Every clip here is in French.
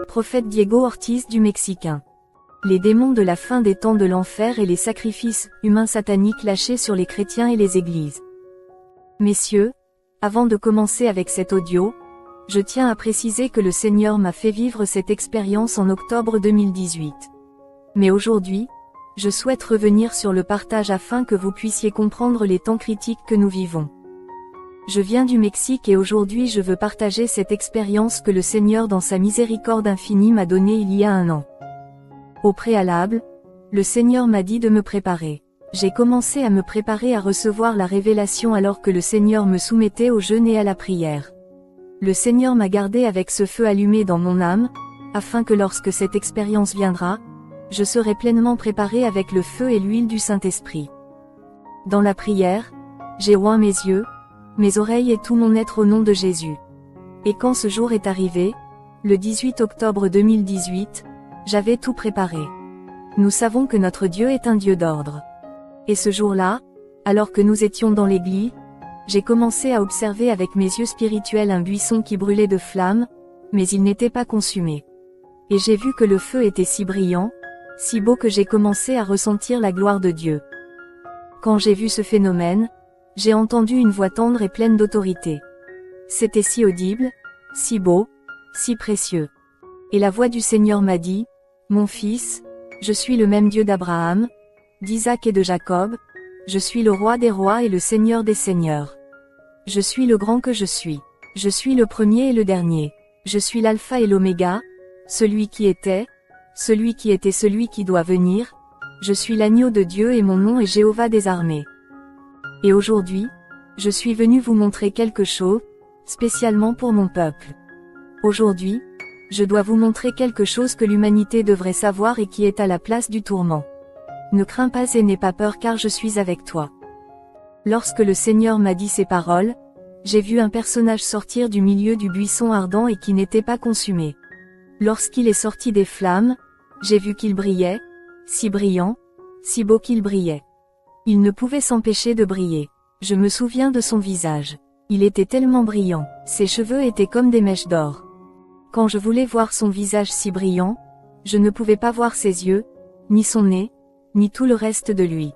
Prophète Diego Ortiz du Mexicain. Les démons de la fin des temps de l'enfer et les sacrifices humains sataniques lâchés sur les chrétiens et les églises. Messieurs, avant de commencer avec cet audio, je tiens à préciser que le Seigneur m'a fait vivre cette expérience en octobre 2018. Mais aujourd'hui, je souhaite revenir sur le partage afin que vous puissiez comprendre les temps critiques que nous vivons. Je viens du Mexique et aujourd'hui je veux partager cette expérience que le Seigneur dans sa miséricorde infinie m'a donnée il y a 1 an. Au préalable, le Seigneur m'a dit de me préparer. J'ai commencé à me préparer à recevoir la révélation alors que le Seigneur me soumettait au jeûne et à la prière. Le Seigneur m'a gardé avec ce feu allumé dans mon âme, afin que lorsque cette expérience viendra, je serai pleinement préparé avec le feu et l'huile du Saint-Esprit. Dans la prière, j'ai oint mes yeux, mes oreilles et tout mon être au nom de Jésus. Et quand ce jour est arrivé, le 18 octobre 2018, j'avais tout préparé. Nous savons que notre Dieu est un Dieu d'ordre. Et ce jour-là, alors que nous étions dans l'église, j'ai commencé à observer avec mes yeux spirituels un buisson qui brûlait de flammes, mais il n'était pas consumé. Et j'ai vu que le feu était si brillant, si beau que j'ai commencé à ressentir la gloire de Dieu. Quand j'ai vu ce phénomène, j'ai entendu une voix tendre et pleine d'autorité. C'était si audible, si beau, si précieux. Et la voix du Seigneur m'a dit, « Mon fils, je suis le même Dieu d'Abraham, d'Isaac et de Jacob, je suis le roi des rois et le Seigneur des seigneurs. Je suis le grand que je suis. Je suis le premier et le dernier. Je suis l'alpha et l'oméga, celui qui était, celui qui doit venir. Je suis l'agneau de Dieu et mon nom est Jéhovah des armées. Et aujourd'hui, je suis venu vous montrer quelque chose, spécialement pour mon peuple. Aujourd'hui, je dois vous montrer quelque chose que l'humanité devrait savoir et qui est à la place du tourment. Ne crains pas et n'aie pas peur car je suis avec toi. » Lorsque le Seigneur m'a dit ces paroles, j'ai vu un personnage sortir du milieu du buisson ardent et qui n'était pas consumé. Lorsqu'il est sorti des flammes, j'ai vu qu'il brillait, si brillant, si beau qu'il brillait. Il ne pouvait s'empêcher de briller. Je me souviens de son visage. Il était tellement brillant, ses cheveux étaient comme des mèches d'or. Quand je voulais voir son visage si brillant, je ne pouvais pas voir ses yeux, ni son nez, ni tout le reste de lui.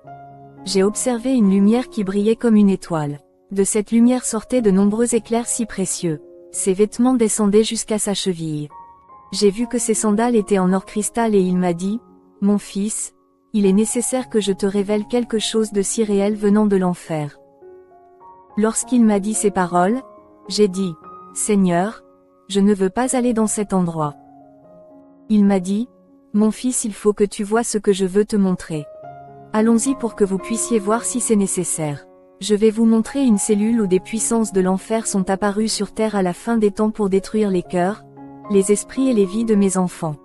J'ai observé une lumière qui brillait comme une étoile. De cette lumière sortaient de nombreux éclairs si précieux. Ses vêtements descendaient jusqu'à sa cheville. J'ai vu que ses sandales étaient en or cristal et il m'a dit, « Mon fils, il est nécessaire que je te révèle quelque chose de si réel venant de l'enfer. » Lorsqu'il m'a dit ces paroles, j'ai dit, « Seigneur, je ne veux pas aller dans cet endroit. » Il m'a dit, « Mon fils, il faut que tu vois ce que je veux te montrer. Allons-y pour que vous puissiez voir si c'est nécessaire. Je vais vous montrer une cellule où des puissances de l'enfer sont apparues sur terre à la fin des temps pour détruire les cœurs, les esprits et les vies de mes enfants.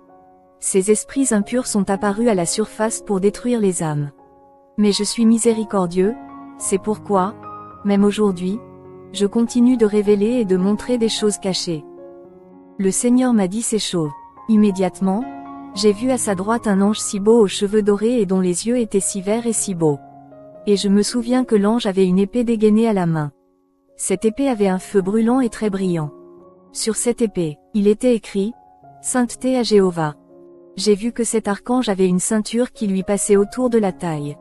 Ces esprits impurs sont apparus à la surface pour détruire les âmes. Mais je suis miséricordieux, c'est pourquoi, même aujourd'hui, je continue de révéler et de montrer des choses cachées. » Le Seigneur m'a dit ces choses. Immédiatement, j'ai vu à sa droite un ange si beau aux cheveux dorés et dont les yeux étaient si verts et si beaux. Et je me souviens que l'ange avait une épée dégainée à la main. Cette épée avait un feu brûlant et très brillant. Sur cette épée, il était écrit « Sainteté à Jéhovah ». J'ai vu que cet archange avait une ceinture qui lui passait autour de la taille.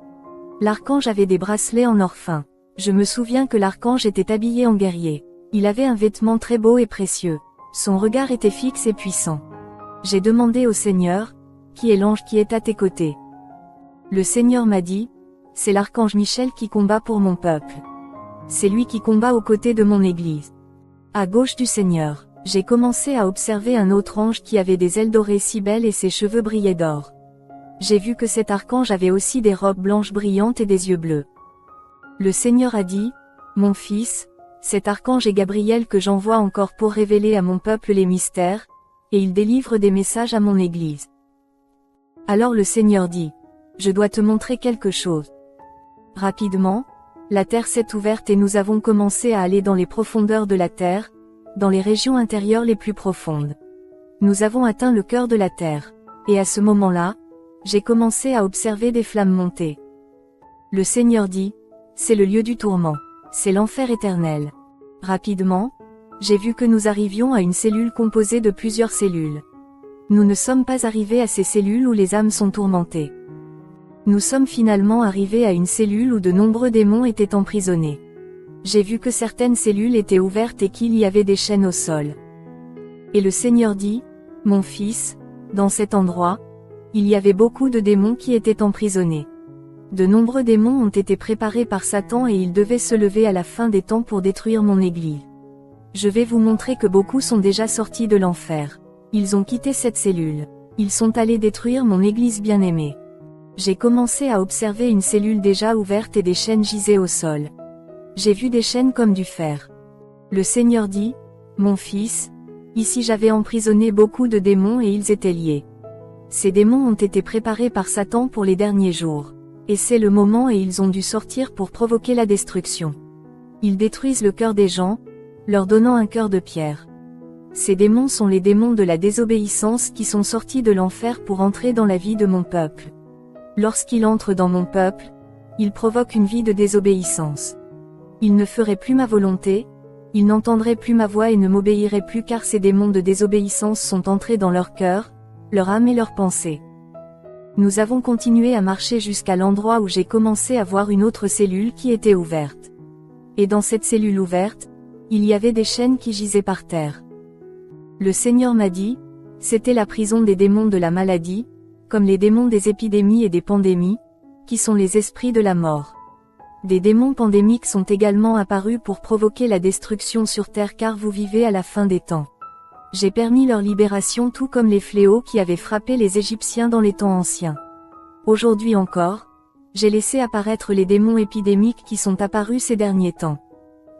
L'archange avait des bracelets en or fin. Je me souviens que l'archange était habillé en guerrier. Il avait un vêtement très beau et précieux. Son regard était fixe et puissant. J'ai demandé au Seigneur, « Qui est l'ange qui est à tes côtés ?» Le Seigneur m'a dit, « C'est l'archange Michel qui combat pour mon peuple. C'est lui qui combat aux côtés de mon Église. » À gauche du Seigneur, j'ai commencé à observer un autre ange qui avait des ailes dorées si belles et ses cheveux brillaient d'or. J'ai vu que cet archange avait aussi des robes blanches brillantes et des yeux bleus. Le Seigneur a dit, « Mon fils, cet archange est Gabriel que j'envoie encore pour révéler à mon peuple les mystères, et il délivre des messages à mon Église. » Alors le Seigneur dit, « Je dois te montrer quelque chose. » Rapidement, la terre s'est ouverte et nous avons commencé à aller dans les profondeurs de la terre, dans les régions intérieures les plus profondes. Nous avons atteint le cœur de la terre, et à ce moment-là, j'ai commencé à observer des flammes monter. Le Seigneur dit, « C'est le lieu du tourment, c'est l'enfer éternel. » Rapidement, j'ai vu que nous arrivions à une cellule composée de plusieurs cellules. Nous ne sommes pas arrivés à ces cellules où les âmes sont tourmentées. Nous sommes finalement arrivés à une cellule où de nombreux démons étaient emprisonnés. J'ai vu que certaines cellules étaient ouvertes et qu'il y avait des chaînes au sol. Et le Seigneur dit, « Mon fils, dans cet endroit, il y avait beaucoup de démons qui étaient emprisonnés. De nombreux démons ont été préparés par Satan et ils devaient se lever à la fin des temps pour détruire mon Église. Je vais vous montrer que beaucoup sont déjà sortis de l'enfer. Ils ont quitté cette cellule. Ils sont allés détruire mon Église bien-aimée. » J'ai commencé à observer une cellule déjà ouverte et des chaînes gisaient au sol. J'ai vu des chaînes comme du fer. Le Seigneur dit, « Mon fils, ici j'avais emprisonné beaucoup de démons et ils étaient liés. Ces démons ont été préparés par Satan pour les derniers jours. Et c'est le moment et ils ont dû sortir pour provoquer la destruction. Ils détruisent le cœur des gens, leur donnant un cœur de pierre. Ces démons sont les démons de la désobéissance qui sont sortis de l'enfer pour entrer dans la vie de mon peuple. Lorsqu'ils entrent dans mon peuple, ils provoquent une vie de désobéissance. Ils ne feraient plus ma volonté, ils n'entendraient plus ma voix et ne m'obéiraient plus car ces démons de désobéissance sont entrés dans leur cœur, leur âme et leurs pensées. Nous avons continué à marcher jusqu'à l'endroit où j'ai commencé à voir une autre cellule qui était ouverte. Et dans cette cellule ouverte, il y avait des chaînes qui gisaient par terre. Le Seigneur m'a dit, c'était la prison des démons de la maladie, comme les démons des épidémies et des pandémies, qui sont les esprits de la mort. Des démons pandémiques sont également apparus pour provoquer la destruction sur terre car vous vivez à la fin des temps. J'ai permis leur libération tout comme les fléaux qui avaient frappé les Égyptiens dans les temps anciens. Aujourd'hui encore, j'ai laissé apparaître les démons épidémiques qui sont apparus ces derniers temps.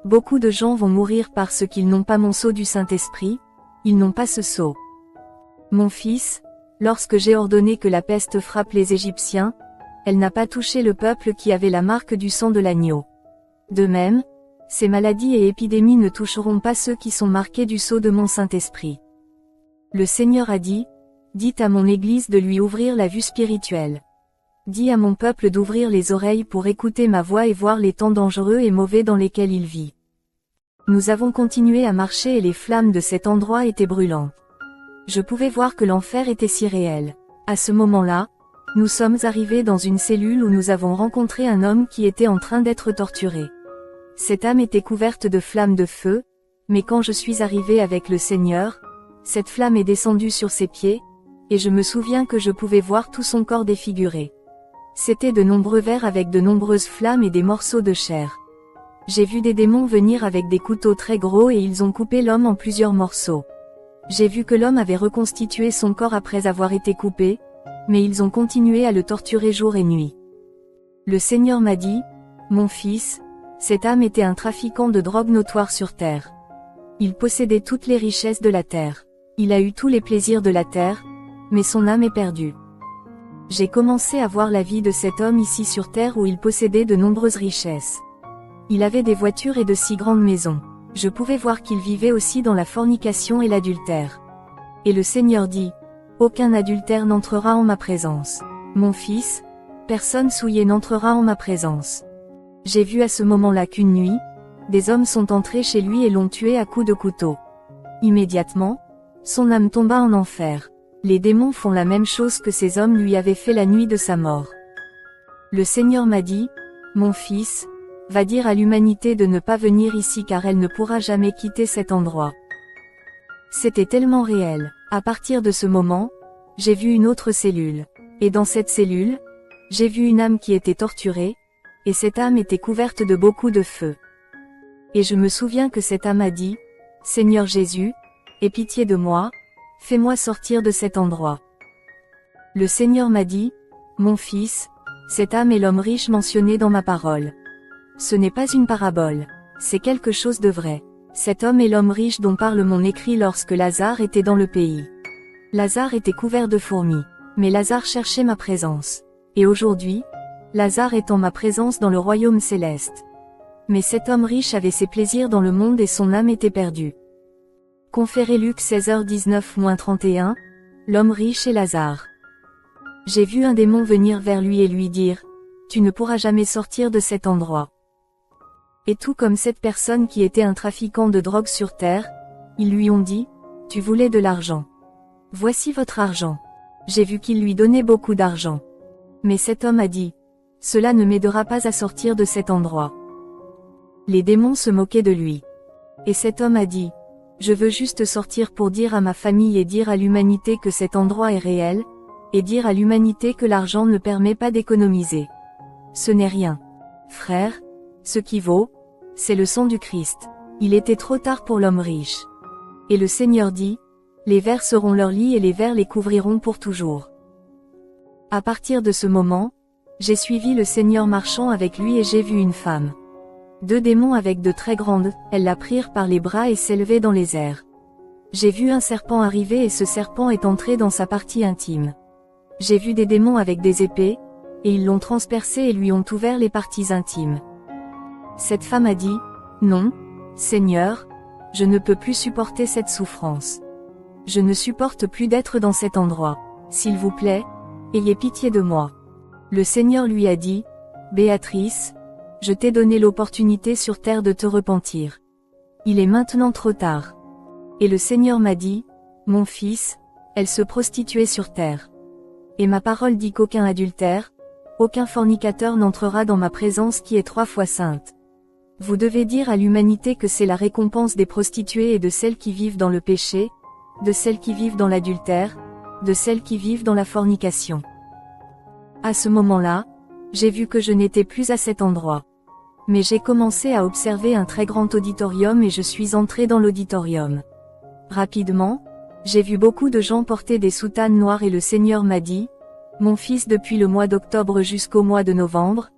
Beaucoup de gens vont mourir parce qu'ils n'ont pas mon sceau du Saint-Esprit, ils n'ont pas ce sceau. Mon fils, lorsque j'ai ordonné que la peste frappe les Égyptiens, elle n'a pas touché le peuple qui avait la marque du sang de l'agneau. De même, ces maladies et épidémies ne toucheront pas ceux qui sont marqués du sceau de mon Saint-Esprit. Le Seigneur a dit, dites à mon Église de lui ouvrir la vue spirituelle. Dis à mon peuple d'ouvrir les oreilles pour écouter ma voix et voir les temps dangereux et mauvais dans lesquels il vit. Nous avons continué à marcher et les flammes de cet endroit étaient brûlantes. Je pouvais voir que l'enfer était si réel. À ce moment-là, nous sommes arrivés dans une cellule où nous avons rencontré un homme qui était en train d'être torturé. Cette âme était couverte de flammes de feu, mais quand je suis arrivé avec le Seigneur, cette flamme est descendue sur ses pieds, et je me souviens que je pouvais voir tout son corps défiguré. C'étaient de nombreux vers avec de nombreuses flammes et des morceaux de chair. J'ai vu des démons venir avec des couteaux très gros et ils ont coupé l'homme en plusieurs morceaux. J'ai vu que l'homme avait reconstitué son corps après avoir été coupé, mais ils ont continué à le torturer jour et nuit. Le Seigneur m'a dit, « Mon fils, cette âme était un trafiquant de drogue notoire sur terre. Il possédait toutes les richesses de la terre. Il a eu tous les plaisirs de la terre, mais son âme est perdue. » J'ai commencé à voir la vie de cet homme ici sur terre où il possédait de nombreuses richesses. Il avait des voitures et de si grandes maisons. Je pouvais voir qu'il vivait aussi dans la fornication et l'adultère. Et le Seigneur dit, « Aucun adultère n'entrera en ma présence. Mon fils, personne souillé n'entrera en ma présence. » J'ai vu à ce moment-là qu'une nuit, des hommes sont entrés chez lui et l'ont tué à coups de couteau. Immédiatement, son âme tomba en enfer. Les démons font la même chose que ces hommes lui avaient fait la nuit de sa mort. Le Seigneur m'a dit, « Mon fils, va dire à l'humanité de ne pas venir ici car elle ne pourra jamais quitter cet endroit. » C'était tellement réel. À partir de ce moment, j'ai vu une autre cellule. Et dans cette cellule, j'ai vu une âme qui était torturée, et cette âme était couverte de beaucoup de feu. Et je me souviens que cette âme a dit, « Seigneur Jésus, aie pitié de moi, fais-moi sortir de cet endroit. » Le Seigneur m'a dit, « Mon fils, cette âme est l'homme riche mentionné dans ma parole. Ce n'est pas une parabole, c'est quelque chose de vrai. Cet homme est l'homme riche dont parle mon écrit lorsque Lazare était dans le pays. Lazare était couvert de fourmis, mais Lazare cherchait ma présence. Et aujourd'hui, Lazare est en ma présence dans le royaume céleste. Mais cet homme riche avait ses plaisirs dans le monde et son âme était perdue. » Conféré Luc 16h19-31, l'homme riche et Lazare. J'ai vu un démon venir vers lui et lui dire, « Tu ne pourras jamais sortir de cet endroit. » Et tout comme cette personne qui était un trafiquant de drogue sur terre, ils lui ont dit, « Tu voulais de l'argent. Voici votre argent. J'ai vu qu'il lui donnait beaucoup d'argent. Mais cet homme a dit, cela ne m'aidera pas à sortir de cet endroit. Les démons se moquaient de lui. Et cet homme a dit, je veux juste sortir pour dire à ma famille et dire à l'humanité que cet endroit est réel, et dire à l'humanité que l'argent ne permet pas d'économiser. Ce n'est rien. Frère, ce qui vaut, c'est le sang du Christ. Il était trop tard pour l'homme riche. Et le Seigneur dit, les vers seront leur lit et les vers les couvriront pour toujours. À partir de ce moment, j'ai suivi le Seigneur marchant avec lui et j'ai vu une femme. 2 démons avec de très grandes, elles la prirent par les bras et s'élevaient dans les airs. J'ai vu un serpent arriver et ce serpent est entré dans sa partie intime. J'ai vu des démons avec des épées, et ils l'ont transpercé et lui ont ouvert les parties intimes. Cette femme a dit, non, Seigneur, je ne peux plus supporter cette souffrance. Je ne supporte plus d'être dans cet endroit. S'il vous plaît, ayez pitié de moi. Le Seigneur lui a dit, Béatrice, je t'ai donné l'opportunité sur terre de te repentir. Il est maintenant trop tard. Et le Seigneur m'a dit, mon fils, elle se prostituait sur terre. Et ma parole dit qu'aucun adultère, aucun fornicateur n'entrera dans ma présence qui est 3 fois sainte. Vous devez dire à l'humanité que c'est la récompense des prostituées et de celles qui vivent dans le péché, de celles qui vivent dans l'adultère, de celles qui vivent dans la fornication. À ce moment-là, j'ai vu que je n'étais plus à cet endroit. Mais j'ai commencé à observer un très grand auditorium et je suis entré dans l'auditorium. Rapidement, j'ai vu beaucoup de gens porter des soutanes noires et le Seigneur m'a dit, mon fils, depuis le mois d'octobre jusqu'au mois de novembre,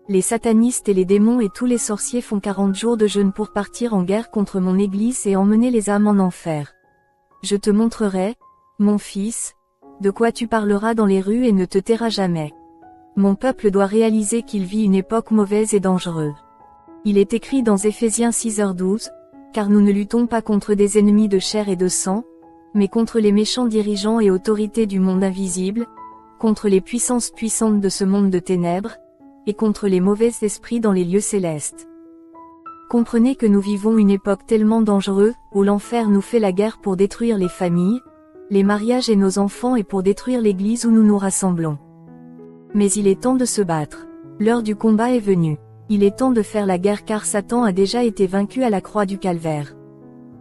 les satanistes et les démons et tous les sorciers font 40 jours de jeûne pour partir en guerre contre mon Église et emmener les âmes en enfer. Je te montrerai, mon fils, de quoi tu parleras dans les rues et ne te tairas jamais. Mon peuple doit réaliser qu'il vit une époque mauvaise et dangereuse. Il est écrit dans Éphésiens 6h12, car nous ne luttons pas contre des ennemis de chair et de sang, mais contre les méchants dirigeants et autorités du monde invisible, contre les puissances puissantes de ce monde de ténèbres, et contre les mauvais esprits dans les lieux célestes. Comprenez que nous vivons une époque tellement dangereuse, où l'enfer nous fait la guerre pour détruire les familles, les mariages et nos enfants et pour détruire l'église où nous nous rassemblons. Mais il est temps de se battre. L'heure du combat est venue. Il est temps de faire la guerre car Satan a déjà été vaincu à la croix du Calvaire.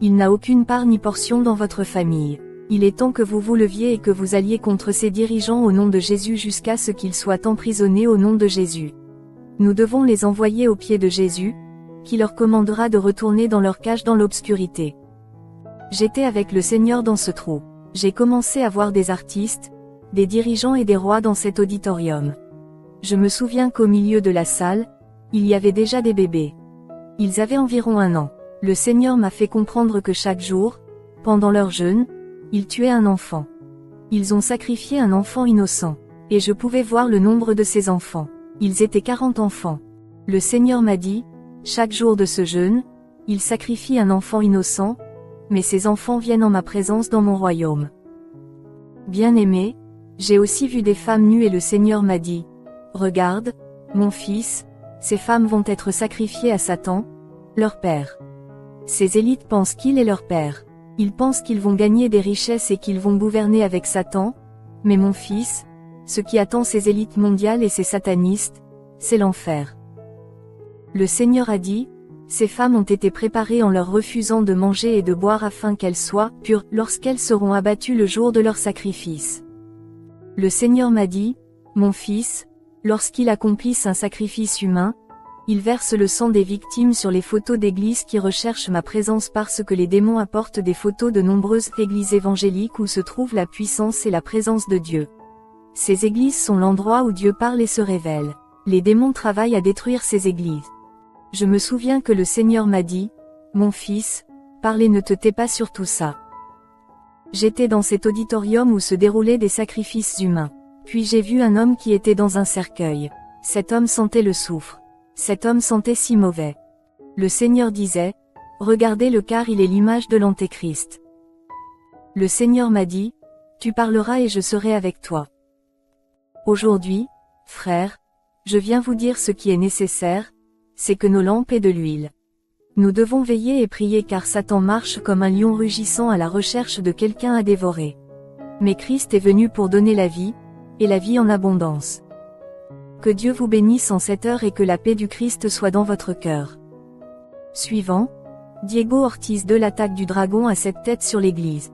Il n'a aucune part ni portion dans votre famille. Il est temps que vous vous leviez et que vous alliez contre ces dirigeants au nom de Jésus jusqu'à ce qu'ils soient emprisonnés au nom de Jésus. Nous devons les envoyer aux pieds de Jésus, qui leur commandera de retourner dans leur cage dans l'obscurité. J'étais avec le Seigneur dans ce trou. J'ai commencé à voir des artistes, des dirigeants et des rois dans cet auditorium. Je me souviens qu'au milieu de la salle, il y avait déjà des bébés. Ils avaient environ 1 an. Le Seigneur m'a fait comprendre que chaque jour, pendant leur jeûne, ils tuaient un enfant. Ils ont sacrifié un enfant innocent. Et je pouvais voir le nombre de ces enfants. Ils étaient 40 enfants. Le Seigneur m'a dit, chaque jour de ce jeûne, ils sacrifient un enfant innocent, mais ces enfants viennent en ma présence dans mon royaume. Bien-aimé, j'ai aussi vu des femmes nues et le Seigneur m'a dit, regarde, mon fils, ces femmes vont être sacrifiées à Satan, leur père. Ces élites pensent qu'il est leur père. Ils pensent qu'ils vont gagner des richesses et qu'ils vont gouverner avec Satan, mais mon fils, ce qui attend ces élites mondiales et ces satanistes, c'est l'enfer. Le Seigneur a dit, ces femmes ont été préparées en leur refusant de manger et de boire afin qu'elles soient pures lorsqu'elles seront abattues le jour de leur sacrifice. Le Seigneur m'a dit, mon fils, lorsqu'ils accomplissent un sacrifice humain, ils versent le sang des victimes sur les photos d'églises qui recherchent ma présence parce que les démons apportent des photos de nombreuses églises évangéliques où se trouve la puissance et la présence de Dieu. Ces églises sont l'endroit où Dieu parle et se révèle. Les démons travaillent à détruire ces églises. Je me souviens que le Seigneur m'a dit, mon fils, parle et ne te tais pas sur tout ça. J'étais dans cet auditorium où se déroulaient des sacrifices humains. Puis j'ai vu un homme qui était dans un cercueil. Cet homme sentait le soufre. Cet homme sentait si mauvais. Le Seigneur disait, regardez-le car il est l'image de l'Antéchrist. Le Seigneur m'a dit, tu parleras et je serai avec toi. Aujourd'hui, frères, je viens vous dire ce qui est nécessaire, c'est que nos lampes aient de l'huile. Nous devons veiller et prier car Satan marche comme un lion rugissant à la recherche de quelqu'un à dévorer. Mais Christ est venu pour donner la vie, et la vie en abondance. Que Dieu vous bénisse en cette heure et que la paix du Christ soit dans votre cœur. Suivant, Diego Ortiz de l'attaque du dragon à 7 têtes sur l'Église.